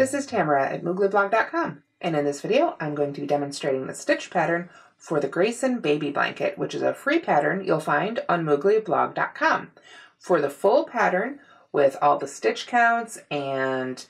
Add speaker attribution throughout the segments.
Speaker 1: This is Tamara at mooglyblog.com, and in this video I'm going to be demonstrating the stitch pattern for the Greyson Baby Blanket, which is a free pattern you'll find on mooglyblog.com. For the full pattern with all the stitch counts and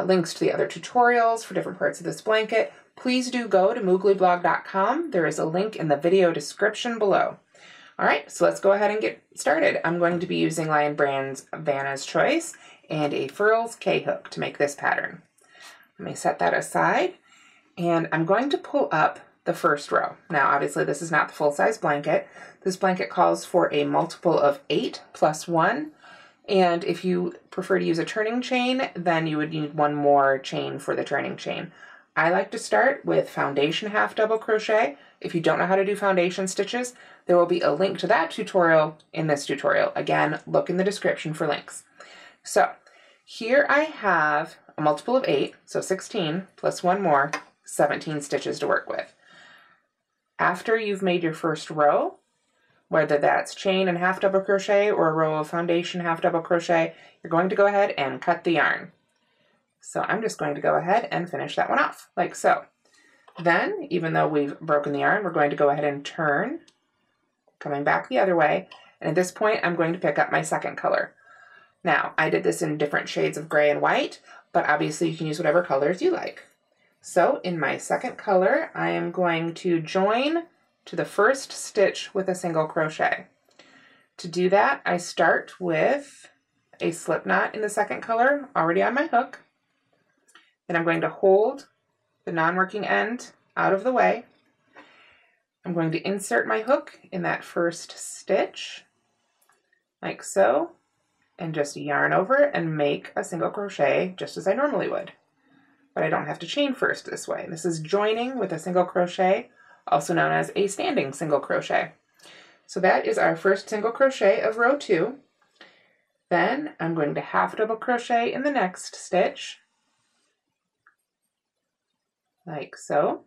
Speaker 1: links to the other tutorials for different parts of this blanket, please do go to mooglyblog.com. There is a link in the video description below. Alright, so let's go ahead and get started. I'm going to be using Lion Brand's Vanna's Choice and a Furls K-hook to make this pattern. Let me set that aside, and I'm going to pull up the first row. Now obviously this is not the full-size blanket. This blanket calls for a multiple of 8 plus 1, and if you prefer to use a turning chain, then you would need one more chain for the turning chain. I like to start with foundation half double crochet. If you don't know how to do foundation stitches, there will be a link to that tutorial in this tutorial. Again, look in the description for links. So here I have a multiple of 8, so 16 plus one more, 17 stitches to work with. After you've made your first row, whether that's chain and half double crochet or a row of foundation half double crochet, you're going to go ahead and cut the yarn. So I'm just going to go ahead and finish that one off, like so. Then, even though we've broken the yarn, we're going to go ahead and turn, coming back the other way, and at this point I'm going to pick up my second color. Now, I did this in different shades of gray and white, but obviously you can use whatever colors you like. So in my second color, I am going to join to the first stitch with a single crochet. To do that, I start with a slip knot in the second color, already on my hook. Then I'm going to hold the non-working end out of the way. I'm going to insert my hook in that first stitch, like so, and just yarn over and make a single crochet just as I normally would. But I don't have to chain first this way. This is joining with a single crochet, also known as a standing single crochet. So that is our first single crochet of row 2. Then I'm going to half double crochet in the next stitch, like so,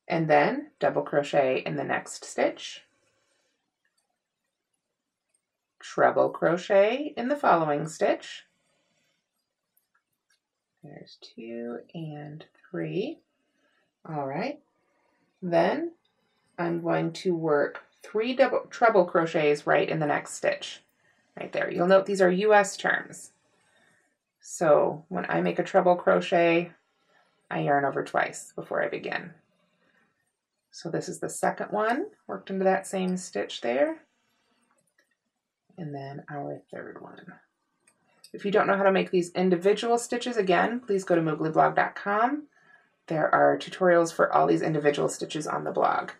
Speaker 1: and then double crochet in the next stitch, treble crochet in the following stitch. There's 2 and 3. All right, then I'm going to work 3 treble crochets right in the next stitch, right there. You'll note these are US terms. So when I make a treble crochet, I yarn over twice before I begin. So this is the second one, worked into that same stitch there, and then our third one. If you don't know how to make these individual stitches, again, please go to mooglyblog.com. There are tutorials for all these individual stitches on the blog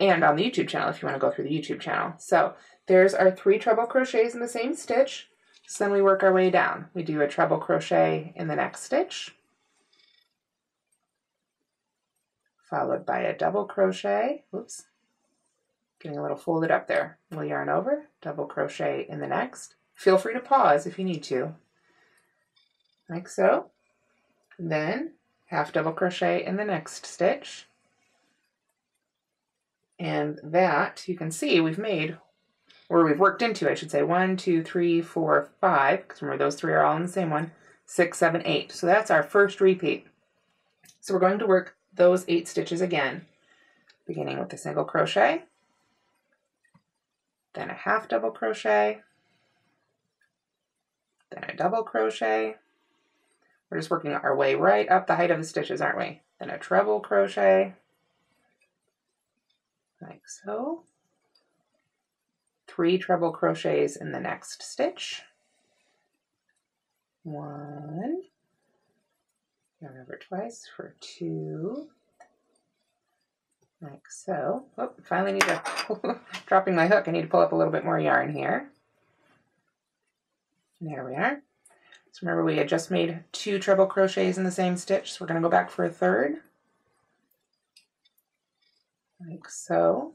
Speaker 1: and on the YouTube channel if you want to go through the YouTube channel. So there's our 3 treble crochets in the same stitch. So then we work our way down. We do a treble crochet in the next stitch, followed by a double crochet. Oops, getting a little folded up there. We'll yarn over, double crochet in the next. Feel free to pause if you need to, like so. Then half double crochet in the next stitch. And that, you can see, we've made, or we've worked into, I should say, 1, 2, 3, 4, 5, because remember those 3 are all in the same one, 6, 7, 8. So that's our first repeat. So we're going to work those 8 stitches again, beginning with a single crochet, then a half double crochet, then a double crochet. We're just working our way right up the height of the stitches, aren't we? Then a treble crochet, like so. 3 treble crochets in the next stitch. 1, yarn over twice for 2, like so. Oh, finally need to, dropping my hook, I need to pull up a little bit more yarn here. There we are. So remember we had just made 2 treble crochets in the same stitch, so we're going to go back for a third, like so.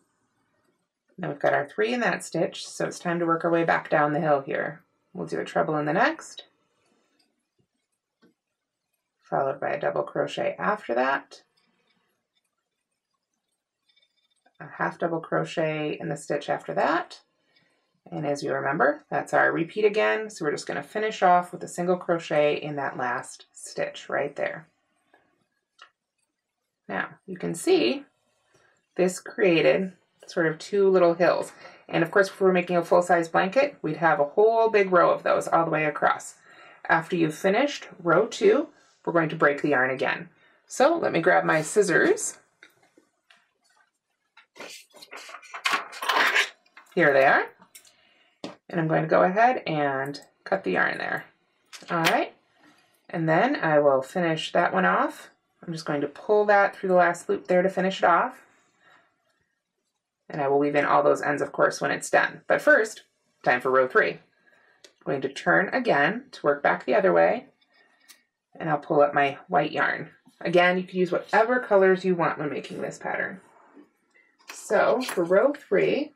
Speaker 1: Now we've got our 3 in that stitch, so it's time to work our way back down the hill here. We'll do a treble in the next, followed by a double crochet after that, a half double crochet in the stitch after that, And as you remember, that's our repeat again. So we're just going to finish off with a single crochet in that last stitch right there. Now you can see this created sort of two little hills. And of course, if we're making a full-size blanket, we'd have a whole big row of those all the way across. After you've finished row 2, we're going to break the yarn again. So let me grab my scissors. Here they are. And I'm going to go ahead and cut the yarn there. All right. And then I will finish that one off. I'm just going to pull that through the last loop there to finish it off. And I will weave in all those ends, of course, when it's done. But first, time for row 3. I'm going to turn again to work back the other way. And I'll pull up my white yarn. Again, you can use whatever colors you want when making this pattern. So for row 3,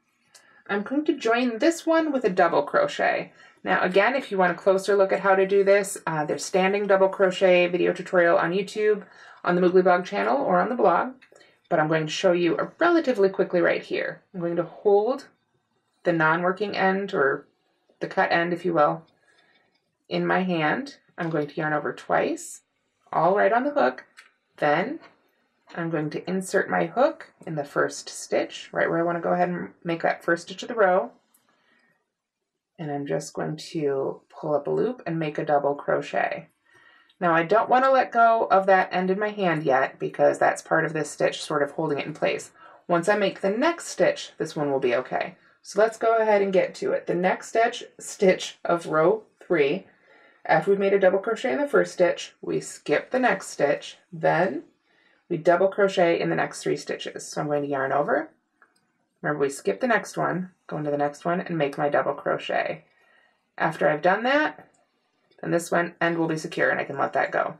Speaker 1: I'm going to join this one with a double crochet. Now again, if you want a closer look at how to do this, there's standing double crochet video tutorial on YouTube, on the Moogly blog channel, or on the blog. But I'm going to show you relatively quickly right here. I'm going to hold the non-working end, or the cut end, if you will, in my hand. I'm going to yarn over twice, all right on the hook. Then I'm going to insert my hook in the first stitch, right where I want to go ahead and make that first stitch of the row. And I'm just going to pull up a loop and make a double crochet. Now I don't want to let go of that end in my hand yet, because that's part of this stitch sort of holding it in place. Once I make the next stitch, this one will be okay. So let's go ahead and get to it. The next stitch of row 3, after we've made a double crochet in the first stitch, we skip the next stitch, then we double crochet in the next 3 stitches. So I'm going to yarn over. Remember, we skip the next one, go into the next one, and make my double crochet. After I've done that, then this one end will be secure and I can let that go.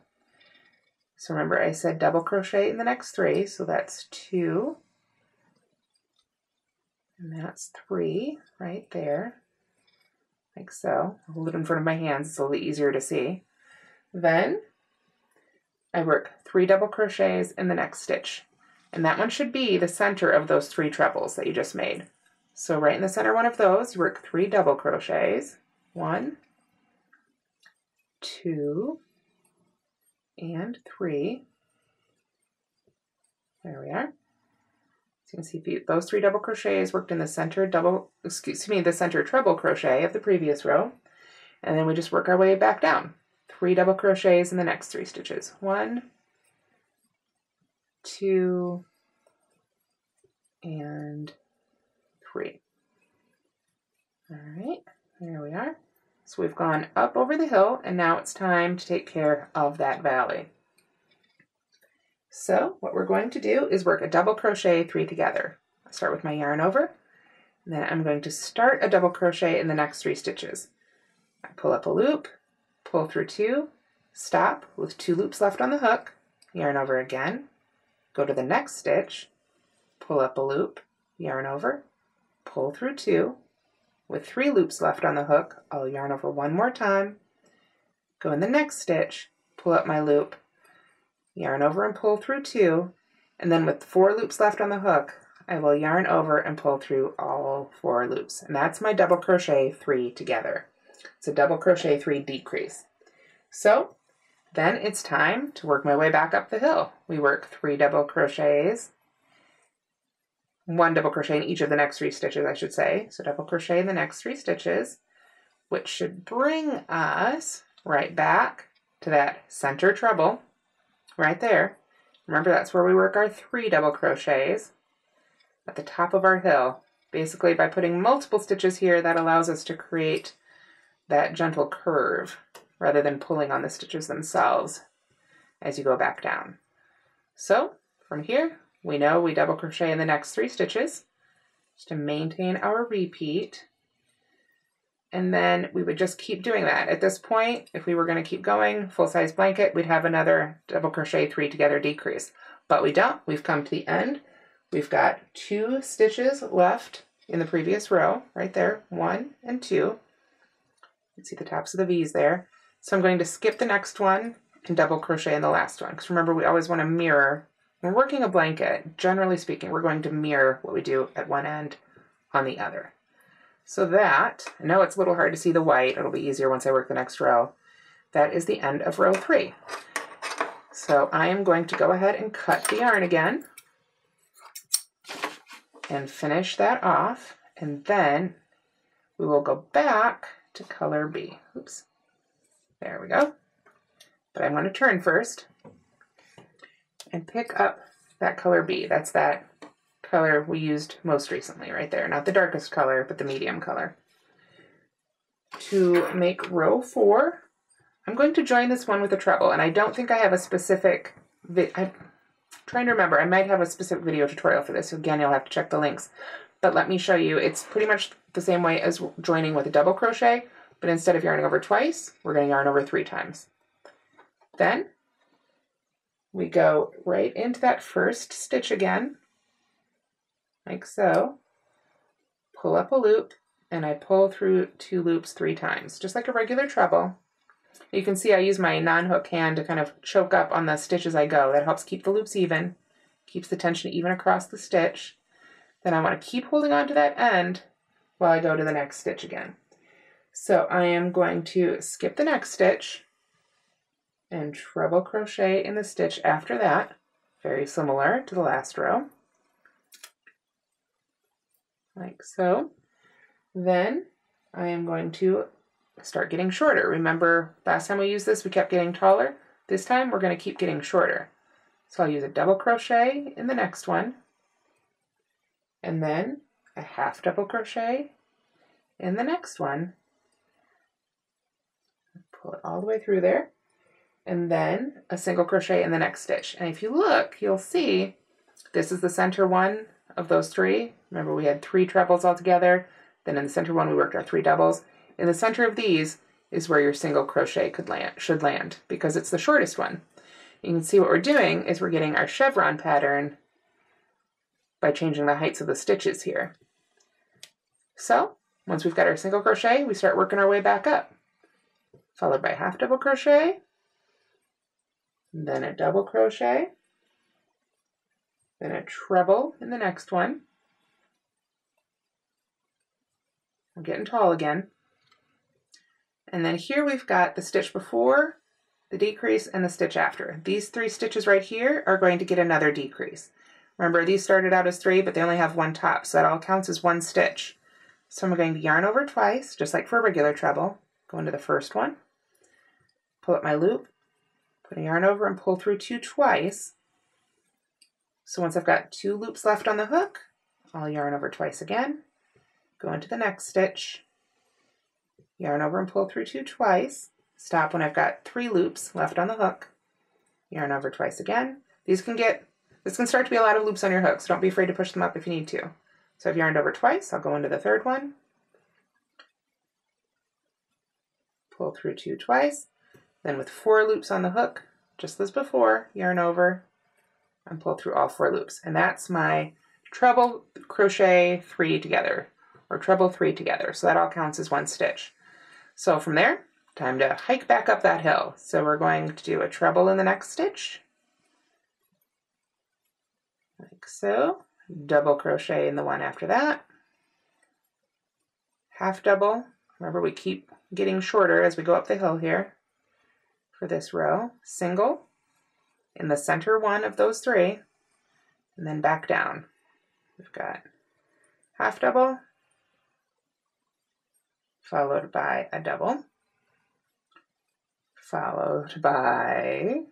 Speaker 1: So remember, I said double crochet in the next 3, so that's 2, and that's 3 right there, like so. I'll hold it in front of my hands, it's a little easier to see. Then I work 3 double crochets in the next stitch, and that one should be the center of those 3 trebles that you just made. So right in the center one of those, you work 3 double crochets, 1, 2, and 3. There we are. So you can see those 3 double crochets worked in the center the center treble crochet of the previous row, and then we just work our way back down. 3 double crochets in the next 3 stitches. 1, 2, and 3. All right, there we are. So we've gone up over the hill, and now it's time to take care of that valley. So what we're going to do is work a double crochet 3 together. I'll start with my yarn over, and then I'm going to start a double crochet in the next 3 stitches. I pull up a loop, pull through 2, stop with 2 loops left on the hook, yarn over again, go to the next stitch, pull up a loop, yarn over, pull through 2, with 3 loops left on the hook, I'll yarn over one more time, go in the next stitch, pull up my loop, yarn over and pull through 2, and then with 4 loops left on the hook, I will yarn over and pull through all 4 loops. And that's my double crochet 3 together. It's a double crochet 3 decrease. So then it's time to work my way back up the hill. We work 3 double crochets, 1 double crochet in each of the next 3 stitches, I should say. So double crochet in the next 3 stitches, which should bring us right back to that center treble right there. Remember, that's where we work our 3 double crochets at the top of our hill. Basically, by putting multiple stitches here, that allows us to create that gentle curve rather than pulling on the stitches themselves as you go back down. So from here, we know we double crochet in the next 3 stitches just to maintain our repeat. And then we would just keep doing that. At this point, if we were going to keep going, full-size blanket, we'd have another double crochet 3 together decrease. But we don't. We've come to the end. We've got 2 stitches left in the previous row, right there, 1 and 2. You can see the tops of the V's there. So I'm going to skip the next one and double crochet in the last one. Because remember, we always want to mirror. When we're working a blanket, generally speaking, we're going to mirror what we do at one end on the other. So that, I know it's a little hard to see the white, it'll be easier once I work the next row. That is the end of row 3. So I am going to go ahead and cut the yarn again and finish that off, and then we will go back to color B. Oops, there we go. But I'm going to turn first and pick up that color B. That's that color we used most recently right there. Not the darkest color, but the medium color. To make row 4, I'm going to join this one with a treble, and I don't think I have a specific, I'm trying to remember, I might have a specific video tutorial for this, so again, you'll have to check the links. But let me show you, it's pretty much the same way as joining with a double crochet, but instead of yarning over twice, we're going to yarn over 3 times. Then we go right into that first stitch again, like so, pull up a loop, and I pull through 2 loops 3 times, just like a regular treble. You can see I use my non-hook hand to kind of choke up on the stitch as I go. That helps keep the loops even, keeps the tension even across the stitch. Then I want to keep holding on to that end while I go to the next stitch again. So I am going to skip the next stitch and treble crochet in the stitch after that, very similar to the last row, like so. Then I am going to start getting shorter. Remember, last time we used this, we kept getting taller. This time, we're going to keep getting shorter. So I'll use a double crochet in the next one, and then a half double crochet in the next one. Pull it all the way through there, and then a single crochet in the next stitch. And if you look, you'll see this is the center one of those 3. Remember, we had 3 trebles all together. Then in the center one, we worked our 3 doubles. In the center of these is where your single crochet should land, because it's the shortest one. You can see what we're doing is we're getting our chevron pattern by changing the heights of the stitches here. So once we've got our single crochet, we start working our way back up, followed by half double crochet, then a double crochet, then a treble in the next one. I'm getting tall again. And then here we've got the stitch before, the decrease, and the stitch after. These 3 stitches right here are going to get another decrease. Remember, these started out as 3, but they only have 1 top, so that all counts as 1 stitch. So I'm going to yarn over twice, just like for a regular treble. Go into the first one, pull up my loop, put a yarn over and pull through 2 twice. So once I've got 2 loops left on the hook, I'll yarn over twice again, go into the next stitch, yarn over and pull through 2 twice, stop when I've got 3 loops left on the hook, yarn over twice again. This can start to be a lot of loops on your hook, so don't be afraid to push them up if you need to. So I've yarned over twice, I'll go into the third one, pull through 2 twice, then with 4 loops on the hook, just as before, yarn over and pull through all 4 loops. And that's my treble crochet 3 together, or treble 3 together. So that all counts as 1 stitch. So from there, time to hike back up that hill. So we're going to do a treble in the next stitch, like so, double crochet in the one after that, half double. Remember, we keep getting shorter as we go up the hill here for this row, single in the center one of those 3, and then back down. We've got half double, followed by a double, followed by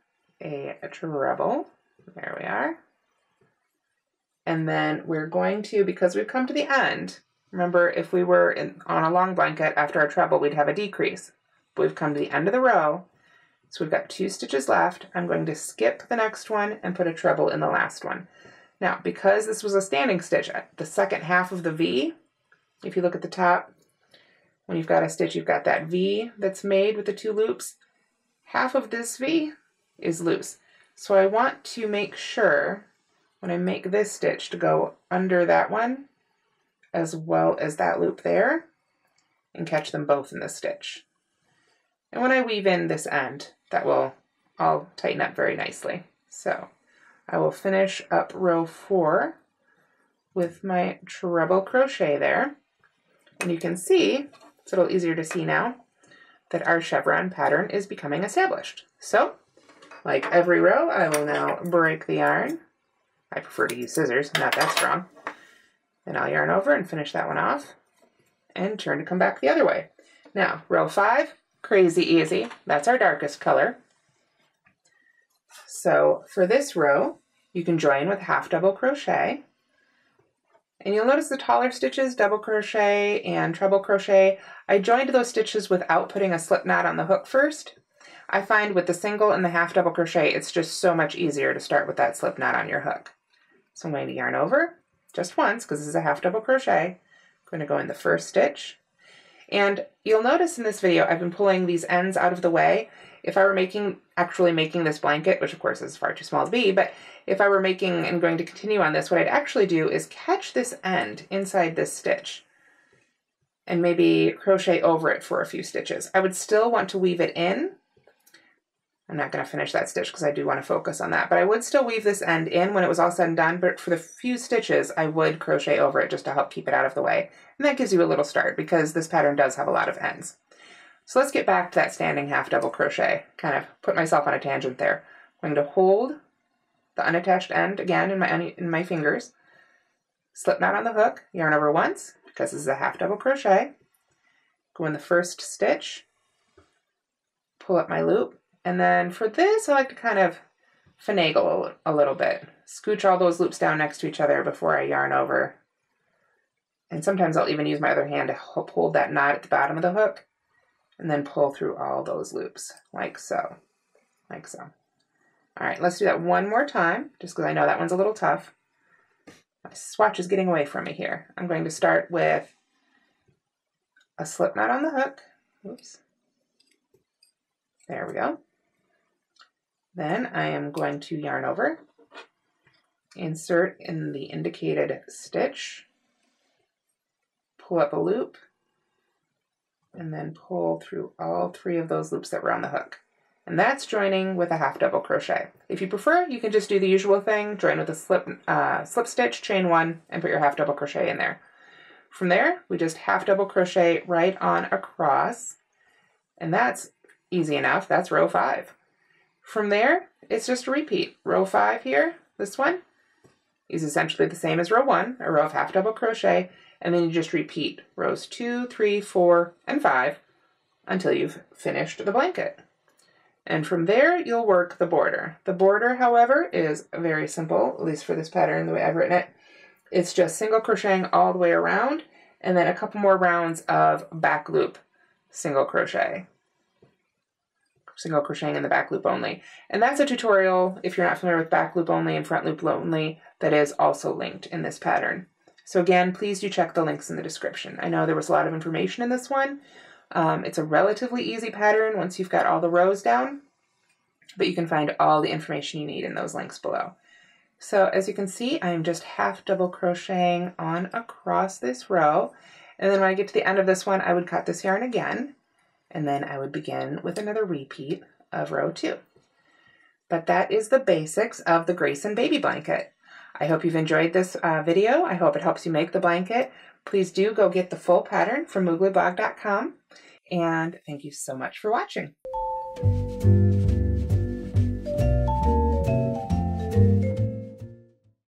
Speaker 1: a treble. There we are. And then we're going to, because we've come to the end, remember if we were on a long blanket after our treble, we'd have a decrease. But we've come to the end of the row, so we've got 2 stitches left. I'm going to skip the next one and put a treble in the last one. Now, because this was a standing stitch, the second half of the V, if you look at the top, when you've got a stitch, you've got that V that's made with the 2 loops. Half of this V is loose. So I want to make sure when I make this stitch to go under that one as well as that loop there and catch them both in the stitch. And when I weave in this end, that will all tighten up very nicely. So I will finish up row 4 with my treble crochet there. And you can see, it's a little easier to see now, that our chevron pattern is becoming established. So, like every row, I will now break the yarn. I prefer to use scissors, not that strong. Then I'll yarn over and finish that one off and turn to come back the other way. Now, row 5, crazy easy. That's our darkest color. So for this row, you can join with half double crochet. And you'll notice the taller stitches, double crochet and treble crochet. I joined those stitches without putting a slip knot on the hook first. I find with the single and the half double crochet, it's just so much easier to start with that slip knot on your hook. So I'm going to yarn over just once because this is a half double crochet. I'm going to go in the first stitch. And you'll notice in this video, I've been pulling these ends out of the way. If I were actually making this blanket, which of course is far too small to be, but if I were making and going to continue on this, what I'd actually do is catch this end inside this stitch and maybe crochet over it for a few stitches. I would still want to weave it in. I'm not going to finish that stitch because I do want to focus on that, but I would still weave this end in when it was all said and done, but for the few stitches, I would crochet over it just to help keep it out of the way. And that gives you a little start because this pattern does have a lot of ends. So let's get back to that standing half double crochet. Kind of put myself on a tangent there. I'm going to hold the unattached end again in my fingers, slip knot on the hook, yarn over once because this is a half double crochet, go in the first stitch, pull up my loop, and then for this I like to kind of finagle a little bit, scooch all those loops down next to each other before I yarn over. And sometimes I'll even use my other hand to hold that knot at the bottom of the hook and then pull through all those loops like so, like so. All right, let's do that one more time, just because I know that one's a little tough. My swatch is getting away from me here. I'm going to start with a slip knot on the hook. Oops. There we go. Then I am going to yarn over, insert in the indicated stitch, pull up a loop, and then pull through all 3 of those loops that were on the hook. And that's joining with a half double crochet. If you prefer, you can just do the usual thing, join with a slip stitch, chain 1, and put your half double crochet in there. From there, we just half double crochet right on across, and that's easy enough. That's row 5. From there, it's just a repeat. Row 5 here, this one, is essentially the same as row 1, a row of half double crochet, and then you just repeat rows 2, 3, 4, and 5 until you've finished the blanket. And from there, you'll work the border. The border, however, is very simple, at least for this pattern, the way I've written it. It's just single crocheting all the way around, and then a couple more rounds of back loop single crochet. Single crocheting in the back loop only. And that's a tutorial, if you're not familiar with back loop only and front loop only, that is also linked in this pattern. So again, please do check the links in the description. I know there was a lot of information in this one. It's a relatively easy pattern once you've got all the rows down, but you can find all the information you need in those links below. So as you can see, I'm just half double crocheting on across this row. And then when I get to the end of this one, I would cut this yarn again, and then I would begin with another repeat of row 2. But that is the basics of the Greyson Baby Blanket. I hope you've enjoyed this video. I hope it helps you make the blanket. Please do go get the full pattern from mooglyblog.com. And thank you so much for watching.